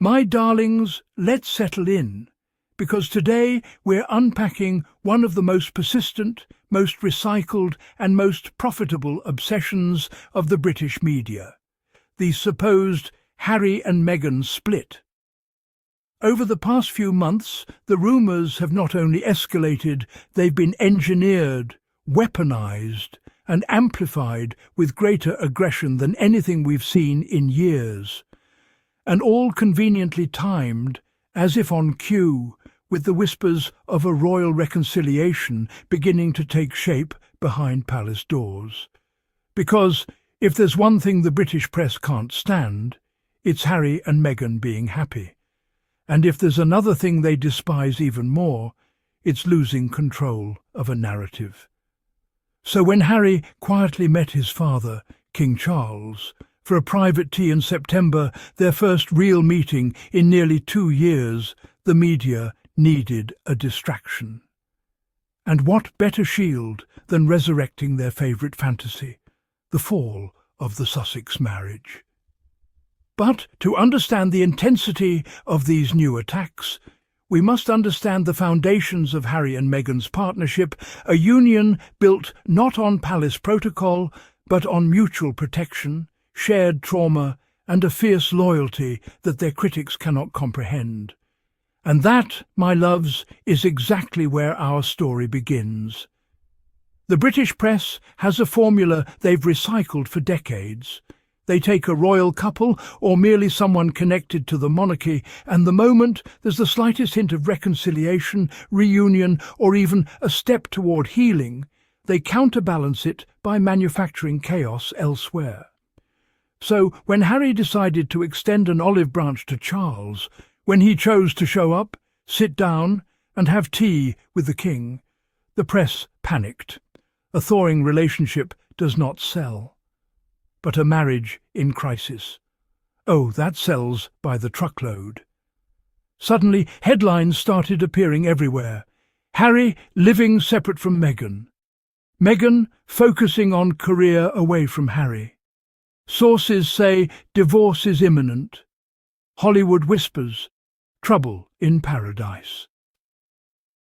My darlings, let's settle in, because today we're unpacking one of the most persistent, most recycled and most profitable obsessions of the British media, the supposed Harry and Meghan split. Over the past few months, the rumours have not only escalated, they've been engineered, weaponised and amplified with greater aggression than anything we've seen in years, and all conveniently timed, as if on cue, with the whispers of a royal reconciliation beginning to take shape behind palace doors. Because if there's one thing the British press can't stand, it's Harry and Meghan being happy. And if there's another thing they despise even more, it's losing control of a narrative. So when Harry quietly met his father, King Charles, for a private tea in September, their first real meeting in nearly 2 years, the media needed a distraction. And what better shield than resurrecting their favourite fantasy, the fall of the Sussex marriage? But to understand the intensity of these new attacks, we must understand the foundations of Harry and Meghan's partnership, a union built not on palace protocol, but on mutual protection, shared trauma, and a fierce loyalty that their critics cannot comprehend. And that, my loves, is exactly where our story begins. The British press has a formula they've recycled for decades. They take a royal couple or merely someone connected to the monarchy, and the moment there's the slightest hint of reconciliation, reunion, or even a step toward healing, they counterbalance it by manufacturing chaos elsewhere. So when Harry decided to extend an olive branch to Charles, when he chose to show up, sit down, and have tea with the king, the press panicked. A thawing relationship does not sell. But a marriage in crisis. Oh, that sells by the truckload. Suddenly, headlines started appearing everywhere. Harry living separate from Meghan. Meghan focusing on career away from Harry. Sources say divorce is imminent. Hollywood whispers, trouble in paradise.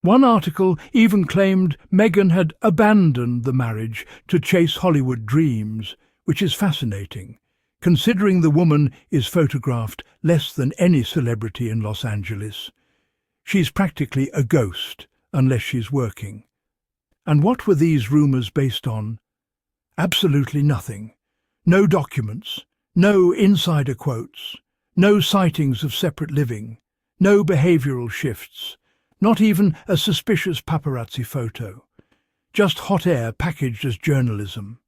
One article even claimed Meghan had abandoned the marriage to chase Hollywood dreams, which is fascinating, considering the woman is photographed less than any celebrity in Los Angeles. She's practically a ghost, unless she's working. And what were these rumours based on? Absolutely nothing. No documents, no insider quotes, no sightings of separate living, no behavioural shifts, not even a suspicious paparazzi photo. Just hot air packaged as journalism.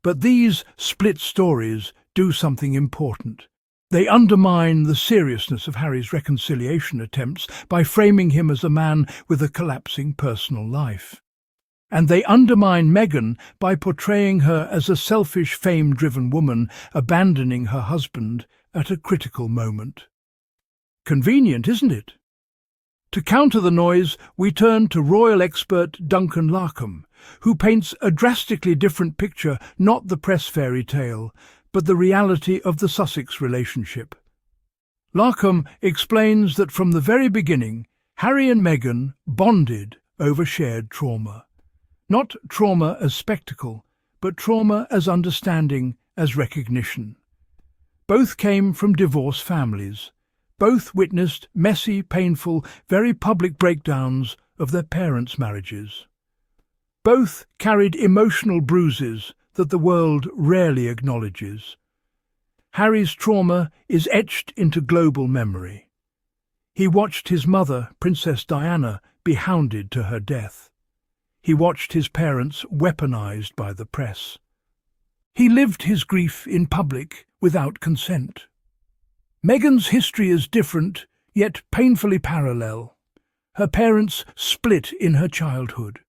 But these split stories do something important. They undermine the seriousness of Harry's reconciliation attempts by framing him as a man with a collapsing personal life. And they undermine Meghan by portraying her as a selfish, fame-driven woman abandoning her husband at a critical moment. Convenient, isn't it? To counter the noise, we turn to royal expert Duncan Larkham, who paints a drastically different picture, not the press fairy tale, but the reality of the Sussex relationship. Larkham explains that from the very beginning, Harry and Meghan bonded over shared trauma. Not trauma as spectacle, but trauma as understanding, as recognition. Both came from divorced families. Both witnessed messy, painful, very public breakdowns of their parents' marriages. Both carried emotional bruises that the world rarely acknowledges. Harry's trauma is etched into global memory. He watched his mother, Princess Diana, be hounded to her death. He watched his parents weaponized by the press. He lived his grief in public without consent. Meghan's history is different, yet painfully parallel. Her parents split in her childhood.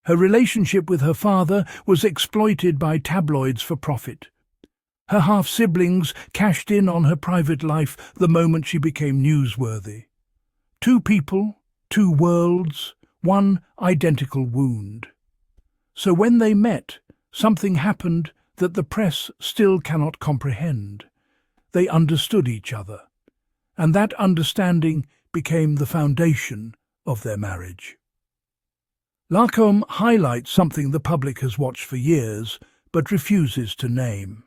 Her relationship with her father was exploited by tabloids for profit. Her half-siblings cashed in on her private life the moment she became newsworthy. Two people, two worlds, one identical wound. So when they met, something happened that the press still cannot comprehend. They understood each other. and that understanding became the foundation of their marriage. Lacombe highlights something the public has watched for years, but refuses to name.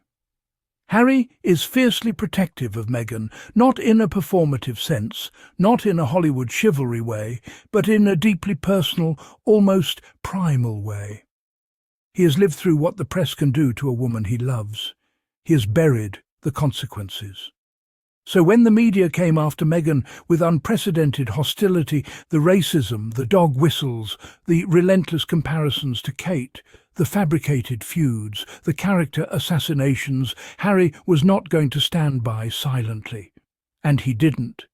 Harry is fiercely protective of Meghan, not in a performative sense, not in a Hollywood chivalry way, but in a deeply personal, almost primal way. He has lived through what the press can do to a woman he loves. He has buried the consequences. So when the media came after Meghan with unprecedented hostility, the racism, the dog whistles, the relentless comparisons to Kate, the fabricated feuds, the character assassinations, Harry was not going to stand by silently. And he didn't.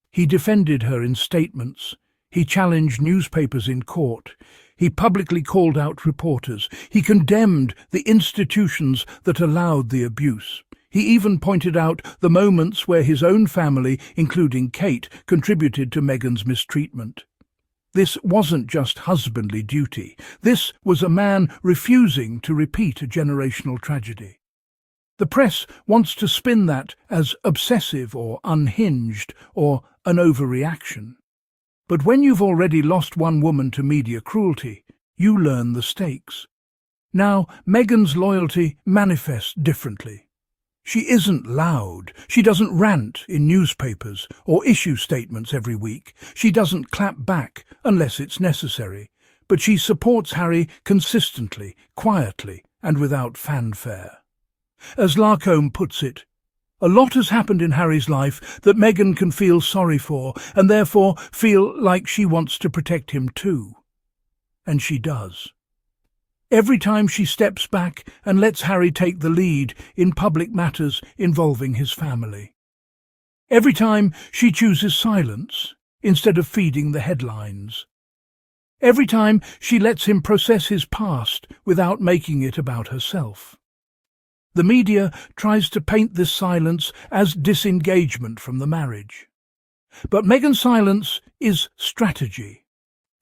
He defended her in statements. He challenged newspapers in court. He publicly called out reporters. He condemned the institutions that allowed the abuse. He even pointed out the moments where his own family, including Kate, contributed to Meghan's mistreatment. This wasn't just husbandly duty. This was a man refusing to repeat a generational tragedy. The press wants to spin that as obsessive or unhinged or an overreaction. But when you've already lost one woman to media cruelty, you learn the stakes. Now, Meghan's loyalty manifests differently. She isn't loud. She doesn't rant in newspapers or issue statements every week. She doesn't clap back unless it's necessary. But she supports Harry consistently, quietly, and without fanfare. As Lacombe puts it, a lot has happened in Harry's life that Meghan can feel sorry for, and therefore feel like she wants to protect him too. And she does. Every time she steps back and lets Harry take the lead in public matters involving his family. Every time she chooses silence instead of feeding the headlines. Every time she lets him process his past without making it about herself. The media tries to paint this silence as disengagement from the marriage. But Meghan's silence is strategy.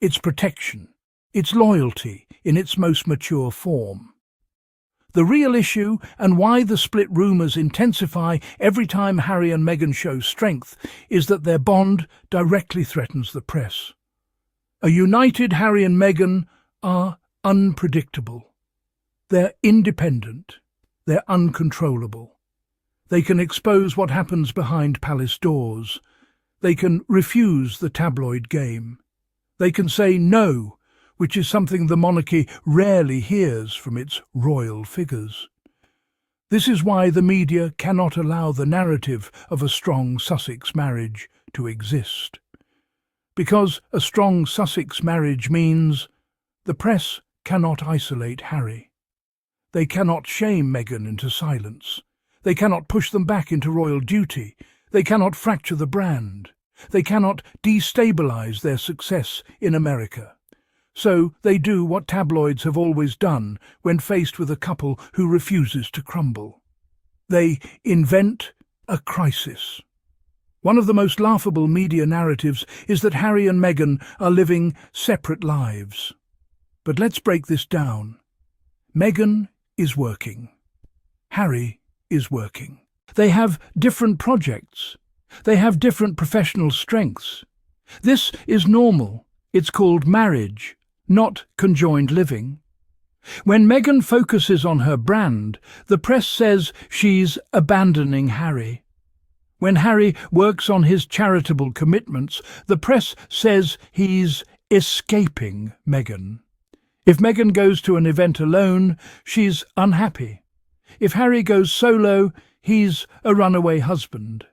It's protection. It's loyalty in its most mature form. The real issue, and why the split rumours intensify every time Harry and Meghan show strength, is that their bond directly threatens the press. A united Harry and Meghan are unpredictable. They're independent. They're uncontrollable. They can expose what happens behind palace doors. They can refuse the tabloid game. They can say no, which is something the monarchy rarely hears from its royal figures. This is why the media cannot allow the narrative of a strong Sussex marriage to exist. Because a strong Sussex marriage means the press cannot isolate Harry. They cannot shame Meghan into silence. They cannot push them back into royal duty. They cannot fracture the brand. They cannot destabilize their success in America. So they do what tabloids have always done when faced with a couple who refuses to crumble. They invent a crisis. One of the most laughable media narratives is that Harry and Meghan are living separate lives. But let's break this down. Meghan is working. Harry is working. They have different projects. They have different professional strengths. This is normal. It's called marriage, not conjoined living. When Meghan focuses on her brand, the press says she's abandoning Harry. When Harry works on his charitable commitments, the press says he's escaping Meghan. If Meghan goes to an event alone, she's unhappy. If Harry goes solo, he's a runaway husband.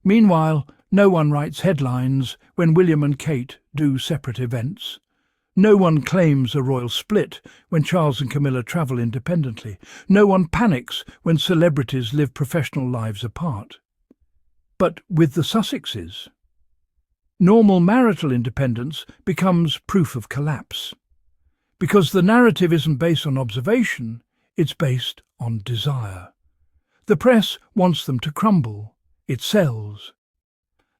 Meanwhile, no one writes headlines when William and Kate do separate events. No one claims a royal split when Charles and Camilla travel independently. No one panics when celebrities live professional lives apart. But with the Sussexes, normal marital independence becomes proof of collapse. Because the narrative isn't based on observation, it's based on desire. The press wants them to crumble. It sells.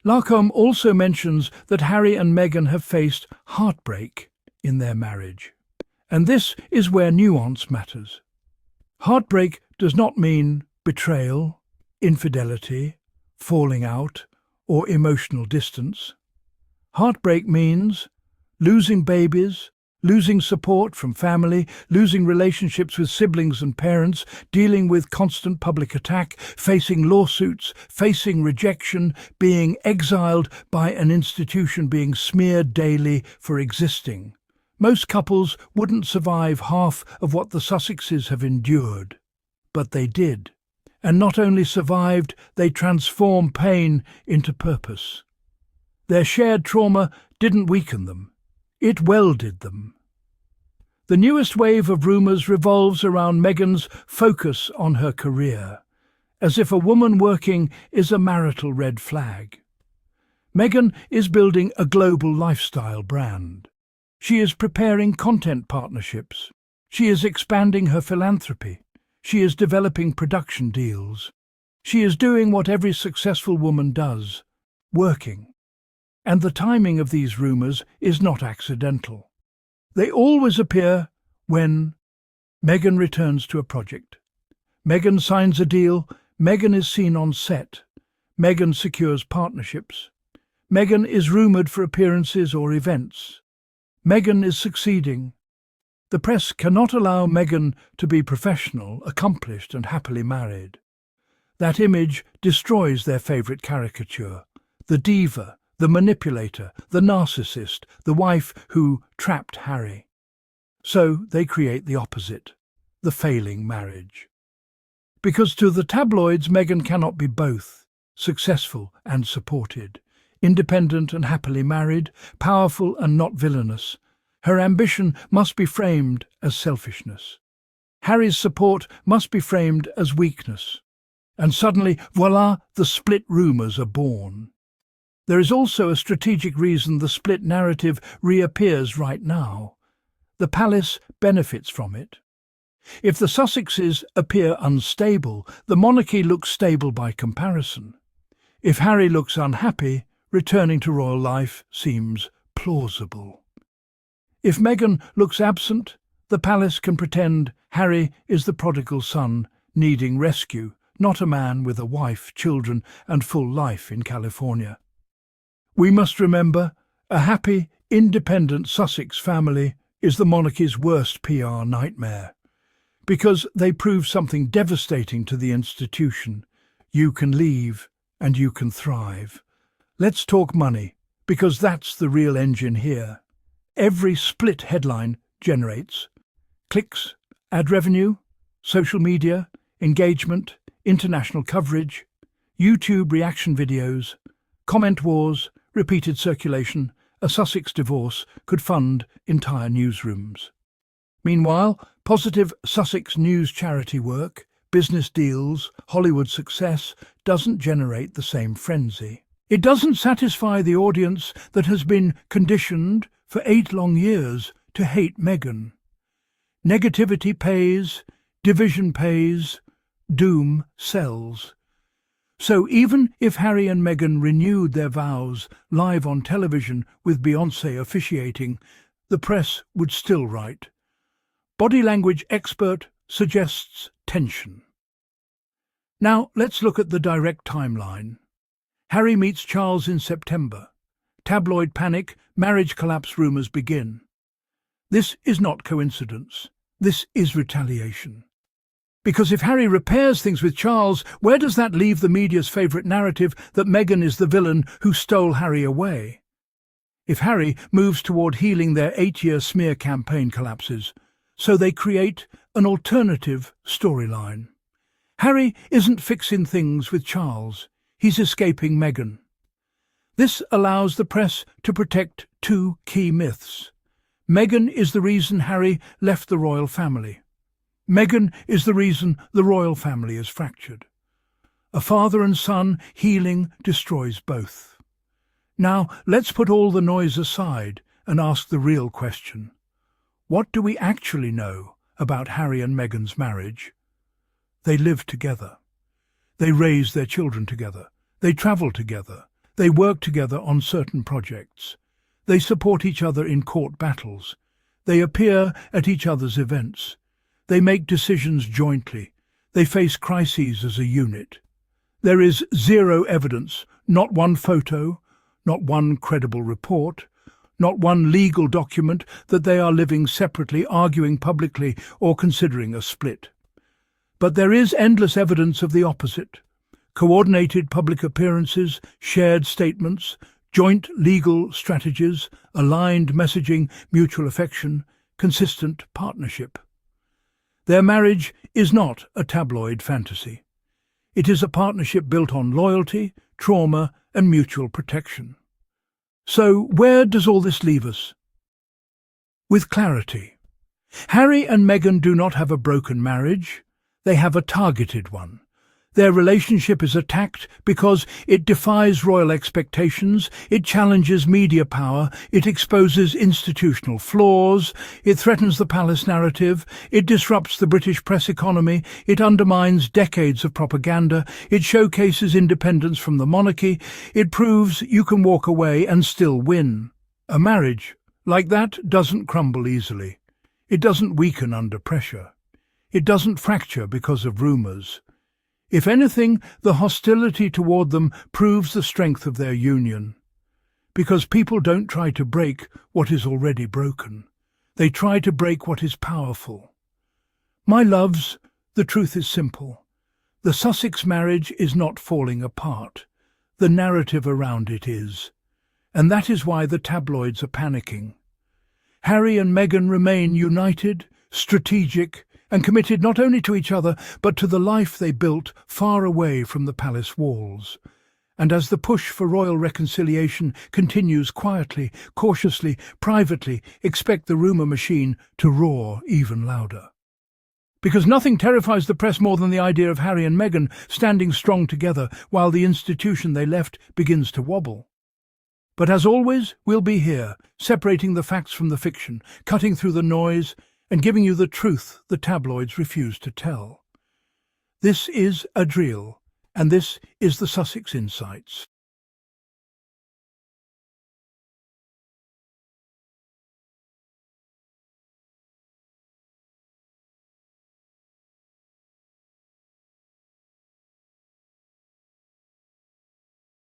Lacombe also mentions that Harry and Meghan have faced heartbreak in their marriage. And this is where nuance matters. Heartbreak does not mean betrayal, infidelity, falling out, or emotional distance. Heartbreak means losing babies, losing support from family, losing relationships with siblings and parents, dealing with constant public attack, facing lawsuits, facing rejection, being exiled by an institution, being smeared daily for existing. Most couples wouldn't survive half of what the Sussexes have endured, but they did. And not only survived, they transformed pain into purpose. Their shared trauma didn't weaken them. It welded them. The newest wave of rumours revolves around Meghan's focus on her career, as if a woman working is a marital red flag. Meghan is building a global lifestyle brand. She is preparing content partnerships. She is expanding her philanthropy. She is developing production deals. She is doing what every successful woman does, working. And the timing of these rumours is not accidental. They always appear when Meghan returns to a project. Meghan signs a deal. Meghan is seen on set. Meghan secures partnerships. Meghan is rumoured for appearances or events. Meghan is succeeding. The press cannot allow Meghan to be professional, accomplished and happily married. That image destroys their favourite caricature, the diva, the manipulator, the narcissist, the wife who trapped Harry. So they create the opposite, the failing marriage. Because to the tabloids, Meghan cannot be both, successful and supported, independent and happily married, powerful and not villainous. Her ambition must be framed as selfishness. Harry's support must be framed as weakness. And suddenly, voila, the split rumours are born. There is also a strategic reason the split narrative reappears right now. The palace benefits from it. If the Sussexes appear unstable, the monarchy looks stable by comparison. If Harry looks unhappy, returning to royal life seems plausible. If Meghan looks absent, the palace can pretend Harry is the prodigal son needing rescue, not a man with a wife, children and full life in California. We must remember, a happy, independent Sussex family is the monarchy's worst PR nightmare, because they prove something devastating to the institution. You can leave and you can thrive. Let's talk money, because that's the real engine here. Every split headline generates clicks, ad revenue, social media, engagement, international coverage, YouTube reaction videos, comment wars, repeated circulation. A Sussex divorce could fund entire newsrooms. Meanwhile, positive Sussex news charity work, business deals, Hollywood success doesn't generate the same frenzy. It doesn't satisfy the audience that has been conditioned for 8 long years to hate Meghan. Negativity pays, division pays, doom sells. So even if Harry and Meghan renewed their vows live on television with Beyoncé officiating, the press would still write. Body language expert suggests tension. Now let's look at the direct timeline. Harry meets Charles in September. Tabloid panic, marriage collapse rumours begin. This is not coincidence. This is retaliation. Because if Harry repairs things with Charles, where does that leave the media's favourite narrative that Meghan is the villain who stole Harry away? If Harry moves toward healing, their 8-year smear campaign collapses, so they create an alternative storyline. Harry isn't fixing things with Charles, he's escaping Meghan. This allows the press to protect 2 key myths. Meghan is the reason Harry left the royal family. Meghan is the reason the royal family is fractured. A father and son healing destroys both. Now let's put all the noise aside and ask the real question. What do we actually know about Harry and Meghan's marriage? They live together. They raise their children together. They travel together. They work together on certain projects. They support each other in court battles. They appear at each other's events. They make decisions jointly. They face crises as a unit. There is zero evidence, not one photo, not one credible report, not one legal document that they are living separately, arguing publicly, or considering a split. But there is endless evidence of the opposite. Coordinated public appearances, shared statements, joint legal strategies, aligned messaging, mutual affection, consistent partnership. Their marriage is not a tabloid fantasy. It is a partnership built on loyalty, trauma, and mutual protection. So where does all this leave us? With clarity. Harry and Meghan do not have a broken marriage. They have a targeted one. Their relationship is attacked because it defies royal expectations, it challenges media power, it exposes institutional flaws, it threatens the palace narrative, it disrupts the British press economy, it undermines decades of propaganda, it showcases independence from the monarchy, it proves you can walk away and still win. A marriage like that doesn't crumble easily. It doesn't weaken under pressure. It doesn't fracture because of rumours. If anything, the hostility toward them proves the strength of their union. Because people don't try to break what is already broken. They try to break what is powerful. My loves, the truth is simple. The Sussex marriage is not falling apart. The narrative around it is. And that is why the tabloids are panicking. Harry and Meghan remain united, strategic, and committed not only to each other, but to the life they built far away from the palace walls. And as the push for royal reconciliation continues quietly, cautiously, privately, expect the rumour machine to roar even louder. Because nothing terrifies the press more than the idea of Harry and Meghan standing strong together while the institution they left begins to wobble. But as always, we'll be here, separating the facts from the fiction, cutting through the noise, and giving you the truth the tabloids refuse to tell. This is Adriel, and this is the Sussex Insights.